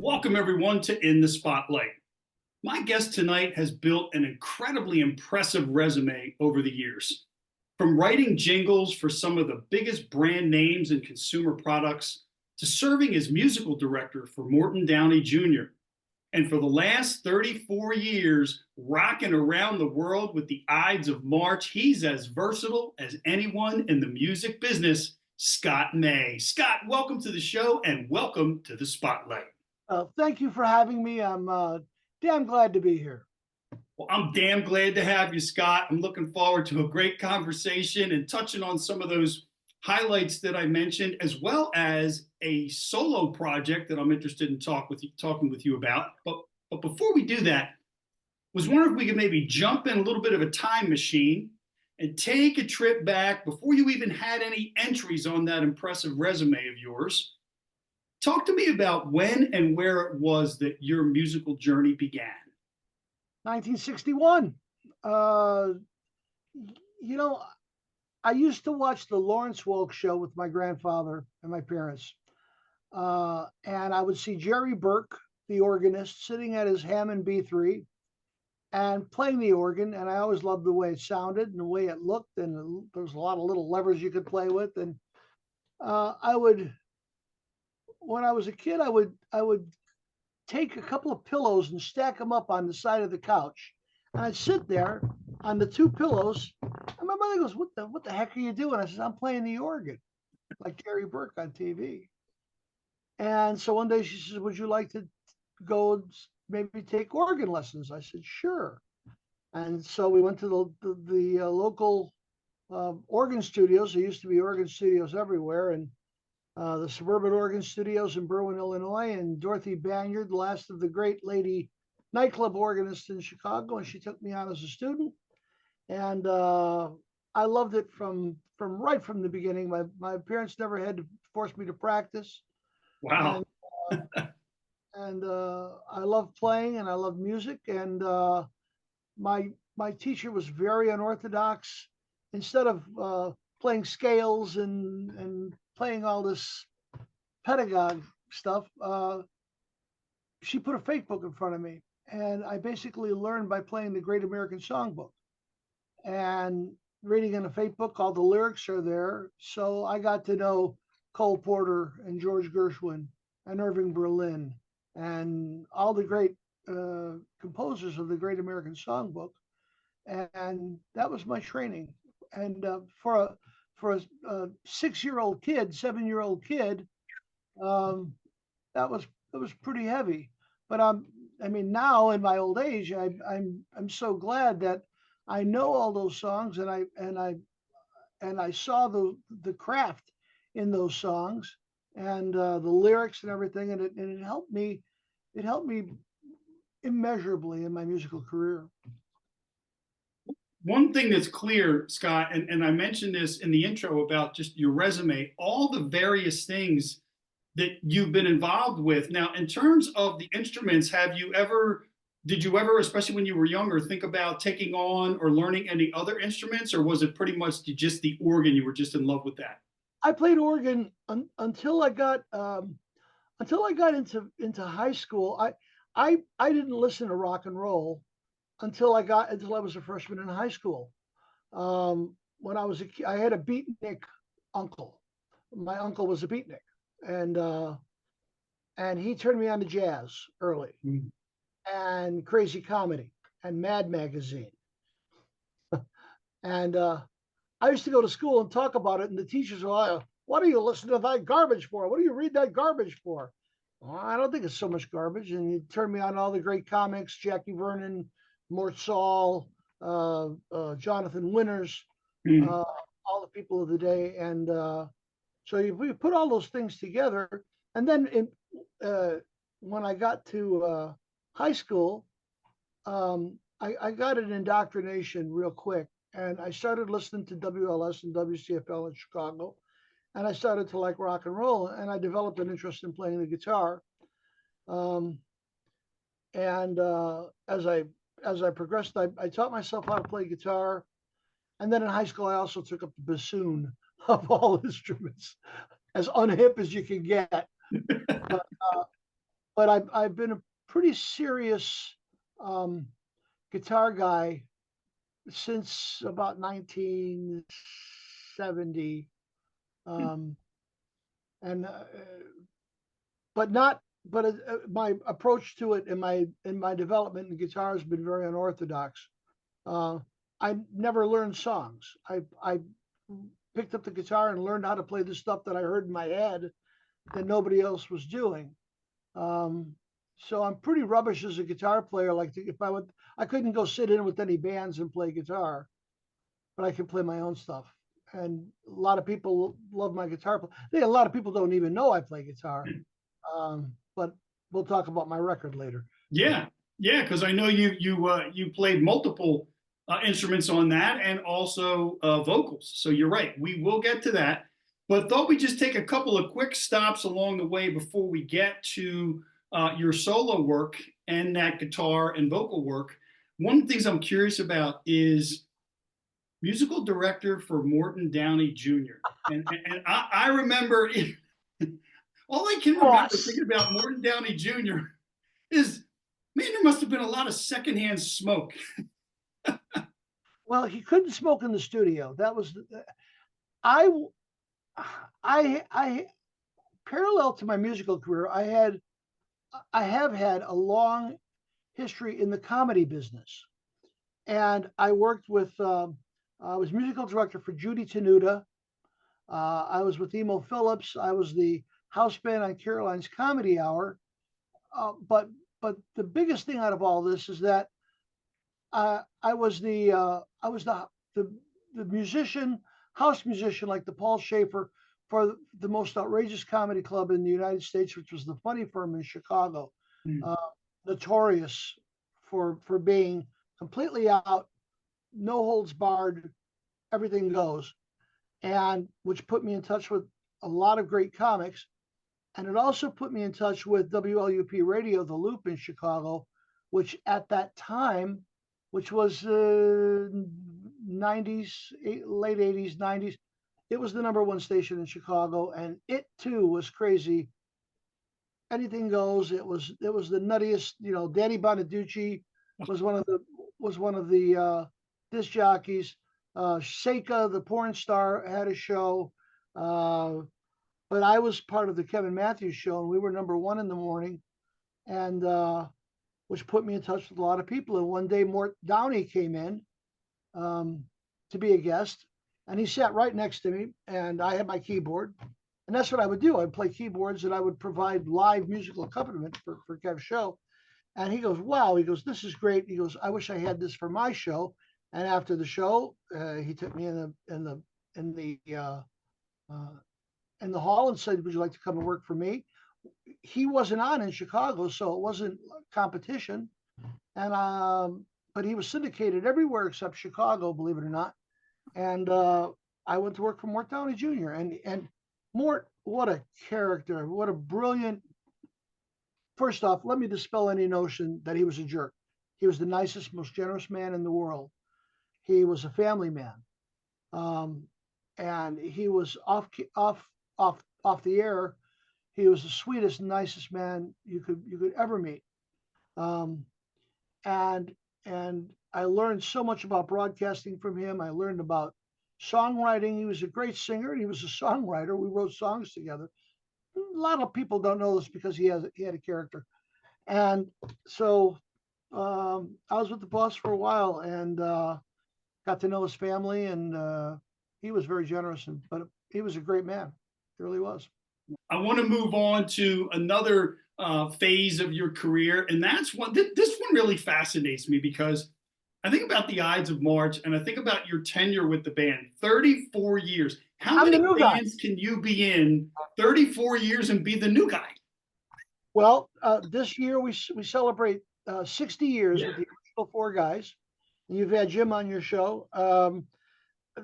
Welcome, everyone, to In the Spotlight. My guest tonight has built an incredibly impressive resume over the years. From writing jingles for some of the biggest brand names in consumer products to serving as musical director for Morton Downey Jr. And for the last 34 years, rocking around the world with the Ides of March, he's as versatile as anyone in the music business, Scott May. Scott, welcome to the show and welcome to the Spotlight. Thank you for having me. I'm damn glad to be here. Well, I'm damn glad to have you, Scott. I'm looking forward to a great conversation and touching on some of those highlights that I mentioned, as well as a solo project that I'm interested in talking with you about. But before we do that, was wondering if we could maybe jump in a little bit of a time machine and take a trip back before you even had any entries on that impressive resume of yours. Talk to me about when and where it was that your musical journey began. 1961. You know, I used to watch the Lawrence Welk show with my grandfather and my parents. And I would see Jerry Burke, the organist, sitting at his Hammond B3 and playing the organ. And I always loved the way it sounded and the way it looked. And there was a lot of little levers you could play with. And when I was a kid, I would take a couple of pillows and stack them up on the side of the couch, and I'd sit there on the two pillows. And my mother goes, "What the heck are you doing?" I said, "I'm playing the organ, like Gary Burke on TV." And so one day she says, "Would you like to go maybe take organ lessons?" I said, "Sure." And so we went to the local organ studios. There used to be organ studios everywhere, and the Suburban Organ Studios in Berwyn, Illinois, and Dorothy Banyard, the last of the great lady nightclub organists in Chicago, and she took me on as a student. And I loved it from right from the beginning. My parents never had to force me to practice. Wow. And I love playing and I love music. And my teacher was very unorthodox. Instead of playing scales and playing all this pedagogue stuff, she put a fake book in front of me. And I basically learned by playing the Great American Songbook. And reading in a fake book, all the lyrics are there. So I got to know Cole Porter and George Gershwin and Irving Berlin and all the great composers of the Great American Songbook. And that was my training. And for a 6-year-old kid, 7-year-old kid, that was pretty heavy. But I mean, now in my old age, I'm so glad that I know all those songs, and I saw the craft in those songs and the lyrics and everything, and it helped me immeasurably in my musical career. One thing that's clear, Scott, and I mentioned this in the intro about just your resume, all the various things that you've been involved with. Now, in terms of the instruments, did you ever, especially when you were younger, think about taking on or learning any other instruments, or was it pretty much just the organ, you were just in love with that? I played organ until I got into high school. I didn't listen to rock and roll until I was a freshman in high school. When I was a kid, I had a beatnik uncle. My uncle was a beatnik, and he turned me on to jazz early, and Crazy Comedy and Mad Magazine. And I used to go to school and talk about it, and the teachers were like, "What are you listening to that garbage for? What do you read that garbage for?" Well, I don't think it's so much garbage. And you turned me on all the great comics, Jackie Vernon, Mort Saul, Jonathan Winters, all the people of the day. And so we put all those things together. And then when I got to high school, I got an indoctrination real quick. And I started listening to WLS and WCFL in Chicago. And I started to like rock and roll. And I developed an interest in playing the guitar. As I progressed, I taught myself how to play guitar. And then in high school, I also took up the bassoon of all instruments, as unhip as you can get. But but I've been a pretty serious um, guitar guy since about 1970. Um, and but not but my approach to it in my development in guitar has been very unorthodox. Uh, I never learned songs. I picked up the guitar and learned how to play the stuff that I heard in my head that nobody else was doing. Um, so I'm pretty rubbish as a guitar player. Like if I would, I couldn't go sit in with any bands and play guitar, but I can play my own stuff. And a lot of people love my guitar. A lot of people don't even know I play guitar. But we'll talk about my record later. Yeah, yeah, because I know you played multiple instruments on that and also vocals. So you're right. We will get to that, but thought we just take a couple of quick stops along the way before we get to your solo work and that guitar and vocal work. One of the things I'm curious about is musical director for Morton Downey Jr. And I remember all I can remember Boss. thinking about Morton Downey Jr. is, man, there must have been a lot of secondhand smoke. Well, he couldn't smoke in the studio. That was I I parallel to my musical career. I have had a long history in the comedy business, and I worked with. I was musical director for Judy Tenuta. I was with Emo Phillips. I was the house band on Caroline's Comedy Hour. But the biggest thing out of all this is that I was the musician, house musician, like the Paul Schaefer for the most outrageous comedy club in the United States, which was the Funny Firm in Chicago, Mm. uh, notorious for being completely out, no holds barred, everything goes, and which put me in touch with a lot of great comics. And it also put me in touch with WLUP Radio, The Loop in Chicago, which at that time, which was 90s, late 80s, 90s, it was the number one station in Chicago. And it too was crazy. Anything goes. It was the nuttiest, Danny Bonaducci was one of the disc jockeys. Seika, the porn star, had a show. Uh, but I was part of the Kevin Matthews show, and we were number one in the morning, and which put me in touch with a lot of people. And one day, Mort Downey came in um, to be a guest, and he sat right next to me, and I had my keyboard, and that's what I would do. I'd play keyboards, and I would provide live musical accompaniment for Kev's show. And he goes, "Wow," he goes, "this is great." He goes, "I wish I had this for my show." And after the show, he took me in the uh, in the hall and said, "Would you like to come and work for me?" He wasn't on in Chicago, so it wasn't competition. And but he was syndicated everywhere except Chicago, believe it or not. And I went to work for Mort Downey Jr. And Mort, what a character! What a brilliant. First off, let me dispel any notion that he was a jerk. He was the nicest, most generous man in the world. He was a family man, um, and he was off the air. He was the sweetest, nicest man you could ever meet. Um, and and I learned so much about broadcasting from him. I learned about songwriting. He was a great singer and he was a songwriter. We wrote songs together. A lot of people don't know this because he had a character. And so I was with the boss for a while and got to know his family, and he was very generous. But he was a great man. He really was. I want to move on to another phase of your career, and that's one. This one really fascinates me because I think about the Ides of March, and I think about your tenure with the band, 34 years. How I'm the many new guy. bands can you be in 34 years and be the new guy? Well, this year we celebrate 60 years Yeah. with the original four guys. You've had Jim on your show.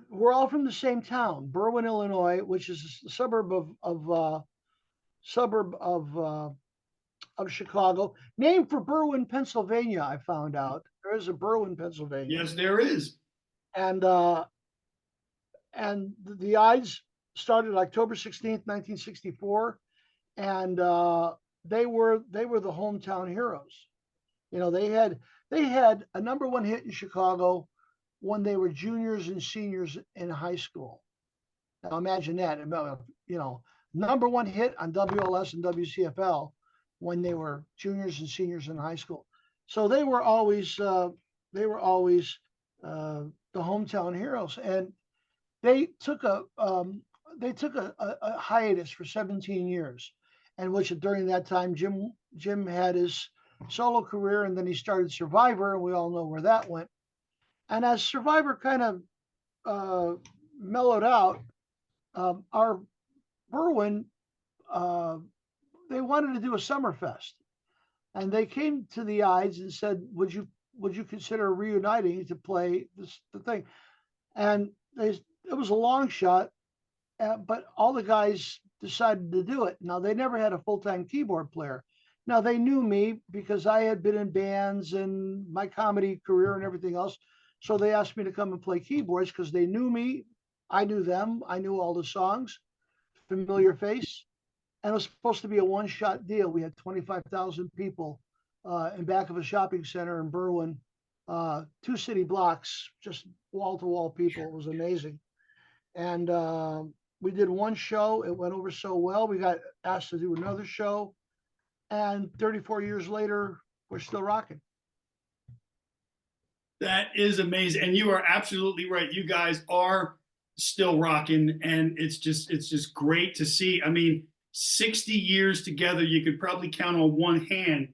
We're all from the same town, Berwyn, Illinois, which is a suburb of Chicago, named for Berwyn, Pennsylvania. I found out there is a Berwyn, Pennsylvania, Yes, there is. and the Ides started October 16th, 1964, and they were the hometown heroes. You know, they had a #1 hit in Chicago when they were juniors and seniors in high school. Now imagine that. You know, #1 hit on WLS and WCFL when they were juniors and seniors in high school. So they were always the hometown heroes, and they took a a hiatus for 17 years, and which during that time Jim had his solo career, and then he started Survivor, and we all know where that went. And as Survivor kind of uh, mellowed out, our Berwyn, uh, they wanted to do a Summerfest, and they came to the Ides and said, "Would you consider reuniting to play the thing?" And it was a long shot, but all the guys decided to do it. Now they never had a full-time keyboard player. Now they knew me because I had been in bands and my comedy career and everything else. So they asked me to come and play keyboards because they knew me. I knew them. I knew all the songs, familiar face. And it was supposed to be a one-shot deal. We had 25,000 people in back of a shopping center in Berwyn, 2 city blocks, just wall-to-wall people. It was amazing. And we did one show. It went over so well. We got asked to do another show. And 34 years later, we're still rocking. That is amazing. And you are absolutely right. You guys are still rocking, and it's just great to see. I mean, 60 years together, you could probably count on one hand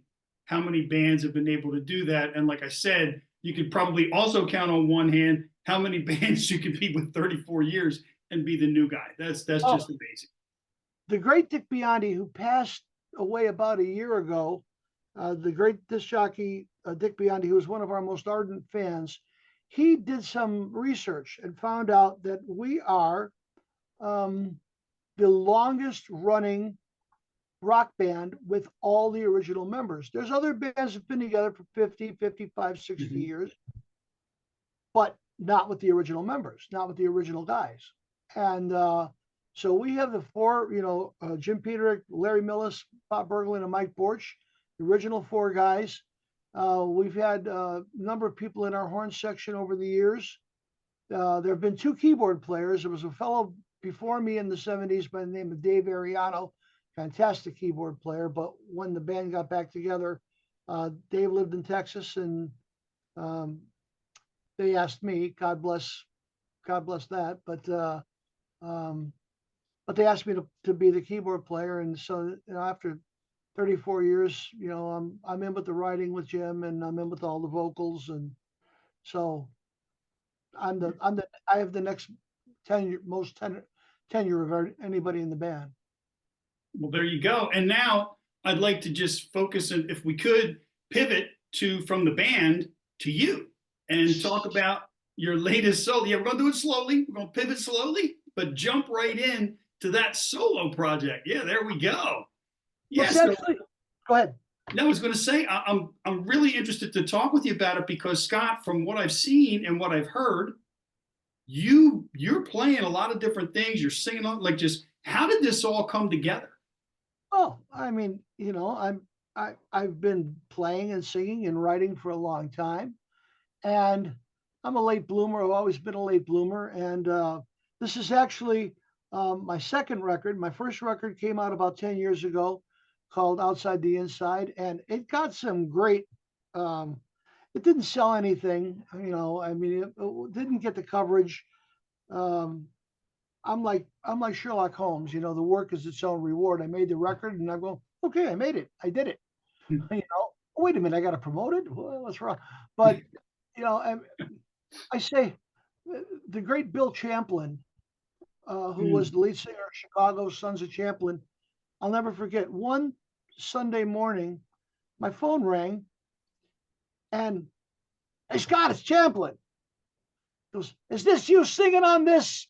how many bands have been able to do that. And like I said, you could probably also count on one hand how many bands you could be with 34 years and be the new guy. That's Oh, just amazing. the great Dick Biondi, who passed away about a year ago, the great disc jockey Dick Biondi, who was one of our most ardent fans, he did some research and found out that we are um, the longest running rock band with all the original members. There's other bands that have been together for 50, 55, 60 Mhm. years, but not with the original members, not with the original guys. And so we have the four, Jim Peterick, Larry Millis, Bob Berglund, and Mike Borch, the original four guys. We've had a number of people in our horn section over the years. There have been 2 keyboard players. There was a fellow before me in the 70s by the name of Dave Ariano, fantastic keyboard player. But when the band got back together, Dave lived in Texas, and um, they asked me, God bless that. Um, but they asked me to be the keyboard player, and so after 34 years, I'm in with the writing with Jim, and I'm in with all the vocals, and so I have the next most tenure of anybody in the band. Well, there you go. And now I'd like to just focus, and if we could, pivot to from the band to you and talk about your latest solo. Yeah, we're going to do it slowly. We're going to pivot slowly, but jump right in to that solo project. Yeah, there we go. Let's Yes. Yeah, so, actually go ahead. no, I was going to say I'm really interested to talk with you about it because Scott, from what I've seen and what I've heard, you're playing a lot of different things. You're singing on like just how did this all come together? Oh, I mean, I've been playing and singing and writing for a long time, and I'm a late bloomer. I've always been a late bloomer, and this is actually my second record. My first record came out about 10 years ago, called Outside the Inside, and it got some great. Um, it didn't sell anything, I mean, it didn't get the coverage. Um, I'm like Sherlock Holmes. The work is its own reward. I made the record, and I go, okay, I made it. I did it. Wait a minute, I got to promote it. What's wrong? But I say the great Bill Champlin, who was the lead singer of Chicago Sons of Champlin. I'll never forget. One Sunday morning, my phone rang, and hey Scott, it's Champlin. He goes, is this you singing on this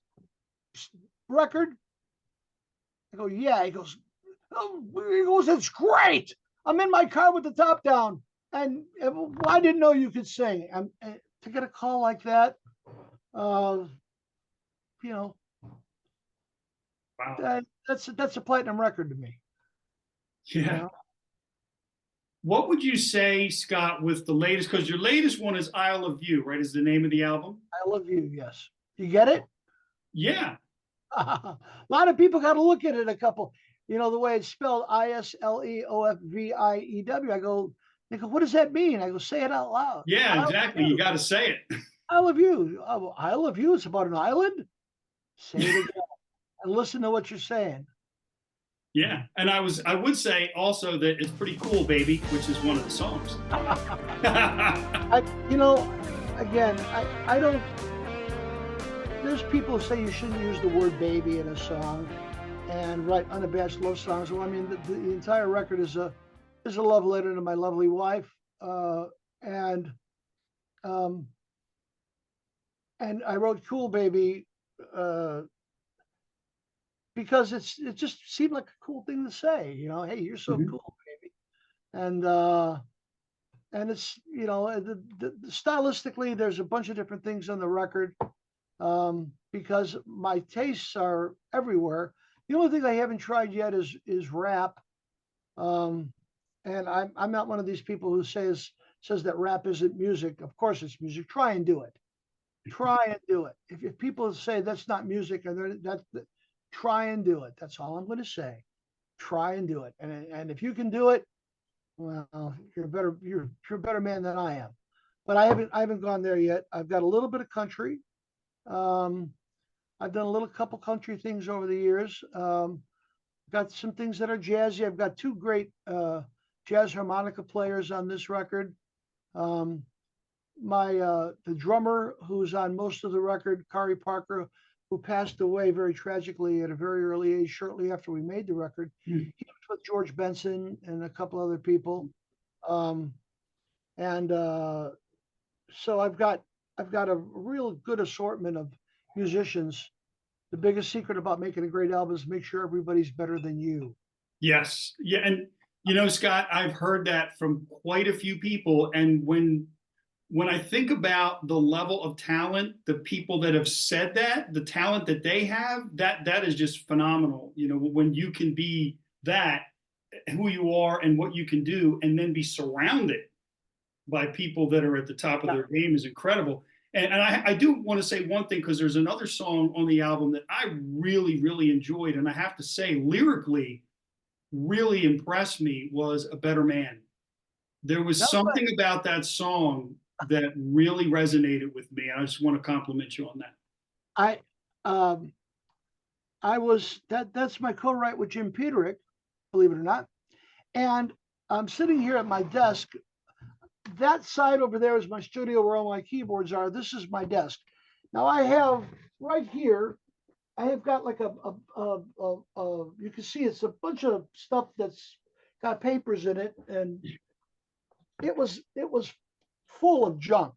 record? I go, yeah. He goes, it's great. I'm in my car with the top down, and I didn't know you could sing. And to get a call like that, uh, you know, Wow. that's a platinum record to me. Yeah. What would you say, Scott, with the latest? Because your latest one is Isle of You, right? Is the name of the album? I love you. Yes. You get it? Yeah. A lot of people got to look at it a couple. The way it's spelled, Isleofview. They go, what does that mean? I go, say it out loud. Yeah, I love exactly. You you. got to say it. I love you. Oh, I love you. It's about an island. Say it again and listen to what you're saying. Yeah. And I would say also that it's pretty cool, baby, which is one of the songs. I, you know, again, I don't. There's people who say you shouldn't use the word baby in a song and write unabashed love songs. Well, I mean, the entire record is a love letter to my lovely wife, and um, and I wrote "Cool Baby" uh, because it just seemed like a cool thing to say. Hey, you're so Mhm. cool, baby, and it's stylistically, there's a bunch of different things on the record. Because my tastes are everywhere. The only thing I haven't tried yet is rap. Um, and I'm not one of these people who says that rap isn't music. Of course it's music. Try and do it. Try and do it. If people say that's not music, and try and do it. That's all I'm going to say. Try and do it. And if you can do it, well, you're a better man than I am. But I haven't gone there yet. I've got a little bit of country. Um, I've done a little couple country things over the years. Got some things that are jazzy. I've got two great jazz harmonica players on this record. Um, the drummer who's on most of the record, Kari Parker, who passed away very tragically at a very early age, shortly after we made the record. Mm. He was with George Benson and a couple other people, um, and so I've got a real good assortment of musicians. The biggest secret about making a great album is make sure everybody's better than you. Yes. Yeah. And Scott, I've heard that from quite a few people. And when I think about the level of talent, the people that have said that, the talent that they have, that is just phenomenal. When you can be that, who you are and what you can do, and then be surrounded by people that are at the top of Yeah. their game is incredible. And I do want to say one thing, because there's another song on the album that I really, really enjoyed. And I have to say, lyrically, really impressed me, was A Better Man. There was No, something about that song that really resonated with me. I just want to compliment you on that. I um that's my co-write with Jim Peterick, believe it or not. And I'm sitting here at my desk. That side over there is my studio where all my keyboards are. This is my desk. Now I have right here, I have got like you can see it's a bunch of stuff that's got papers in it, and it was full of junk.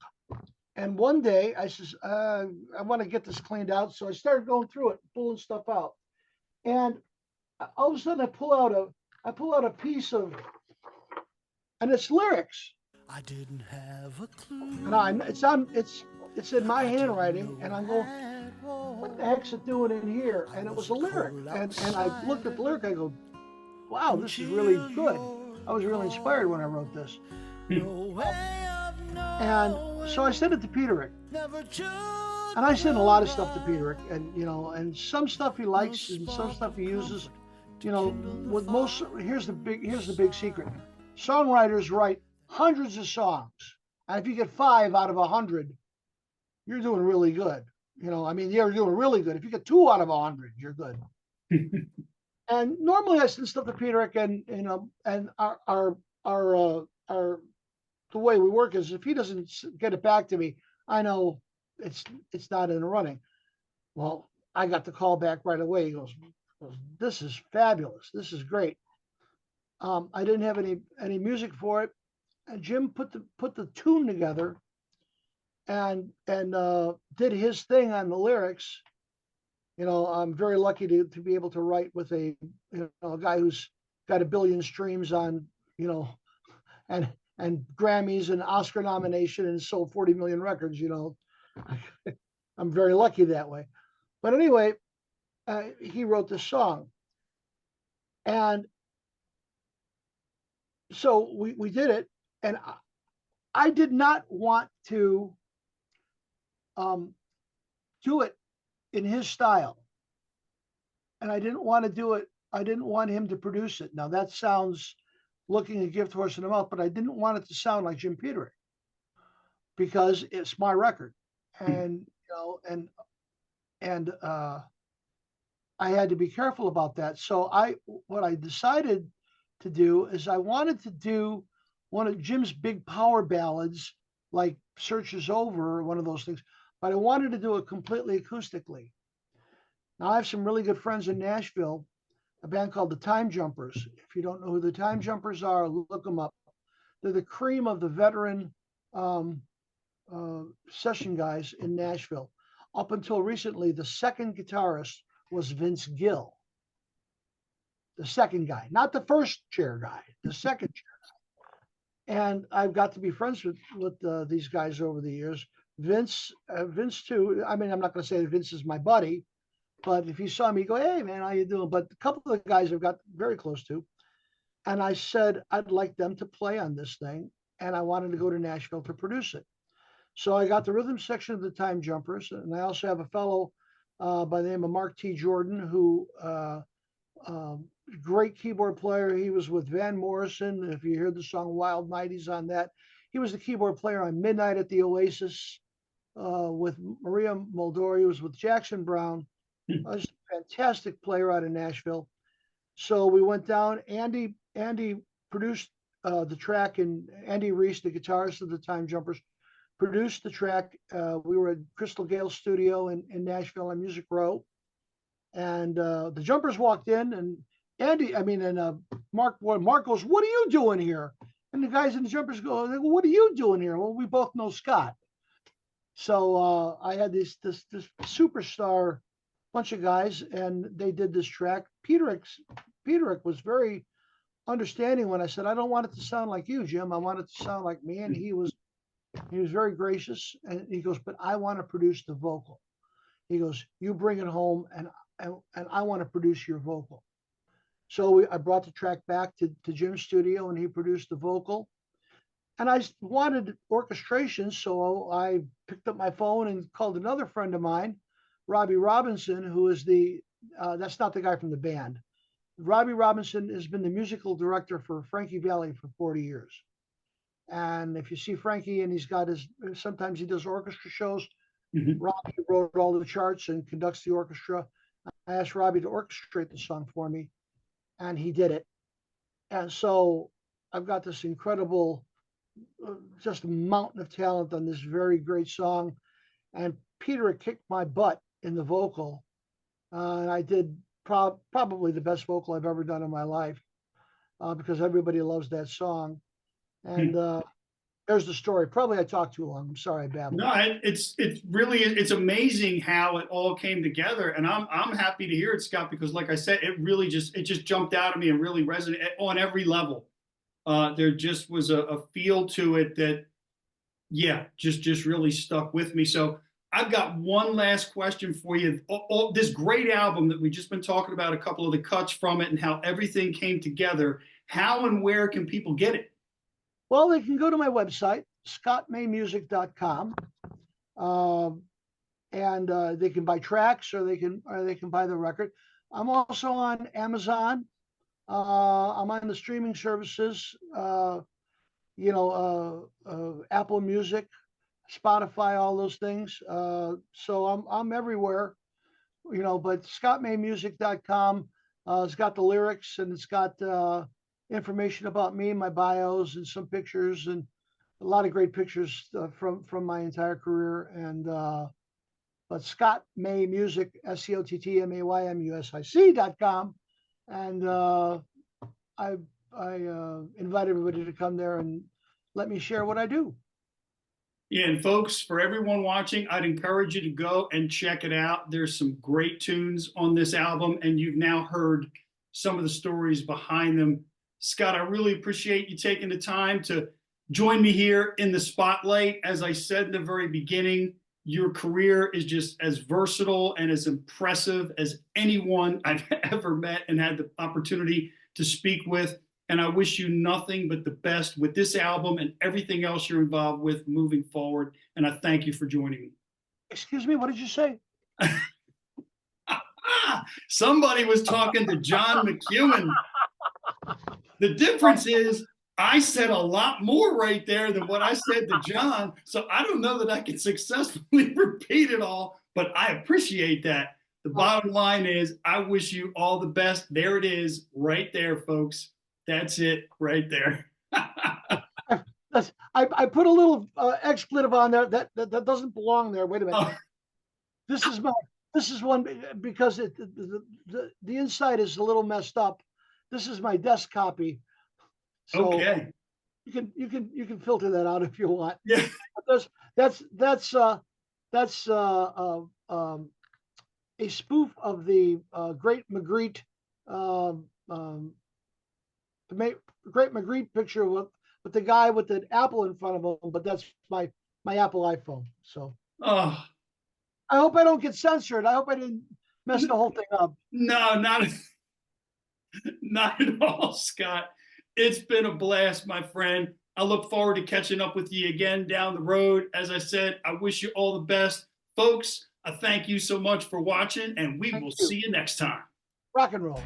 And one day I says, I want to get this cleaned out. So I started going through it, pulling stuff out. And all of a sudden I pull out a piece of, and it's lyrics. I didn't have a clue. And it's in my handwriting, and I'm going, what the heck's it doing in here? And it was a lyric. And I looked at the lyric, I go, wow, this is really good. I was really inspired when I wrote this. And so I sent it to Peterick. And I send a lot of stuff to Peterick, and some stuff he likes and some stuff he uses. With most, here's the big secret. Songwriters write hundreds of songs, and if you get 5 out of 100, you're doing really good. You're doing really good. If you get 2 out of 100, you're good. And normally I send stuff to Peterick, and our the way we work is, if he doesn't get it back to me, I know it's not in the running. Well, I got the call back right away. He goes, this is fabulous. This is great. I didn't have any music for it, and Jim put the tune together and did his thing on the lyrics. I'm very lucky to be able to write with a guy who's got 1 billion streams on, and Grammys and Oscar nomination and sold 40 million records. I'm very lucky that way. But anyway, he wrote this song, and so we did it, and I did not want to um, do it in his style, and I didn't want to do it. I didn't want him to produce it. Now that sounds looking a gift horse in the mouth, but I didn't want it to sound like Jim Peterick because it's my record, and and I had to be careful about that. So what I decided to do is I wanted to do one of Jim's big power ballads, like Search Is Over or one of those things, but I wanted to do it completely acoustically. Now I have some really good friends in Nashville, a band called the Time Jumpers. If you don't know who the Time Jumpers are, look them up. They're the cream of the veteran um, session guys in Nashville. Up until recently, the second guitarist was Vince Gill, the second guy, not the first chair guy, the second chair. And I've got to be friends with these guys over the years. Vince too. I mean, I'm not going to say that Vince is my buddy, but if you saw me, you go, hey man, how you doing? But a couple of the guys I've got very close to, and I said I'd like them to play on this thing, and I wanted to go to Nashville to produce it. So I got the rhythm section of the Time Jumpers, and I also have a fellow by the name of Mark T. Jordan, who great keyboard player. He was with Van Morrison. If you hear the song Wild Night, he's on that. He was the keyboard player on Midnight at the Oasis with Maria Muldaur. He was with Jackson Browne. Just a fantastic player out of Nashville. So we went down. Andy produced the track, and Andy Reese, the guitarist of the Time Jumpers, produced the track. We were at Crystal Gale's studio in Nashville on Music Row. And the Jumpers walked in, and Mark goes, "What are you doing here?" And the guys in the Jumpers go, "What are you doing here?" Well, we both know Scott. So I had this superstar bunch of guys, and they did this track. Peterick was very understanding when I said, "I don't want it to sound like you, Jim. I want it to sound like me." And he was very gracious, and he goes, "But I want to produce the vocal." He goes, "You bring it home, and I want to produce your vocal." So I brought the track back to Jim's studio, and he produced the vocal. And I wanted orchestration, so I picked up my phone and called another friend of mine, Robbie Robinson, who is that's not the guy from the band. Robbie Robinson has been the musical director for Frankie Valli for 40 years. And if you see Frankie, and sometimes he does orchestra shows. Robbie wrote all the charts and conducts the orchestra. I asked Robbie to orchestrate the song for me, and he did it. And so I've got this incredible, just a mountain of talent on this very great song. And Peter kicked my butt in the vocal. And I did probably the best vocal I've ever done in my life because everybody loves that song. And there's the story. Probably I talked too long. I'm sorry, I babbled. No, it's really, it's amazing how it all came together, and I'm happy to hear it, Scott, because like I said, it just jumped out at me and really resonated on every level. There just was a feel to it that, yeah, just really stuck with me. So I've got one last question for you. This great album that we've just been talking about, a couple of the cuts from it, and how everything came together. How and where can people get it? Well, they can go to my website, scottmaymusic.com, and they can buy tracks, or they can buy the record. I'm also on Amazon. I'm on the streaming services, Apple Music, Spotify, all those things. So I'm everywhere, But scottmaymusic.com has got the lyrics, and it's got information about me, my bios, and some pictures, and a lot of great pictures from my entire career. And but Scott May Music, SCOTTMAYMUSIC.com, and I invite everybody to come there and let me share what I do. Yeah, and folks, for everyone watching, I'd encourage you to go and check it out. There's some great tunes on this album, and you've now heard some of the stories behind them. Scott, I really appreciate you taking the time to join me here in the spotlight. As I said in the very beginning, your career is just as versatile and as impressive as anyone I've ever met and had the opportunity to speak with. And I wish you nothing but the best with this album and everything else you're involved with moving forward. And I thank you for joining me. Excuse me, what did you say? Somebody was talking to John McEwen. The difference is I said a lot more right there than what I said to John. So I don't know that I can successfully repeat it all, but I appreciate that. The bottom line is I wish you all the best. There it is right there, folks. That's it right there. I put a little expletive on there that doesn't belong there. Wait a minute. Oh. This is one because the inside is a little messed up. This is my desk copy. So Okay. you can filter that out if you want. Yeah. That's a spoof of the Great Magritte Great Magritte picture with the guy with the apple in front of him, but that's my Apple iPhone. So Oh. I hope I don't get censored. I hope I didn't mess the whole thing up. No, not at all, Scott. It's been a blast, my friend. I look forward to catching up with you again down the road. As I said, I wish you all the best. Folks, I thank you so much for watching, and we will see you next time. Rock and roll.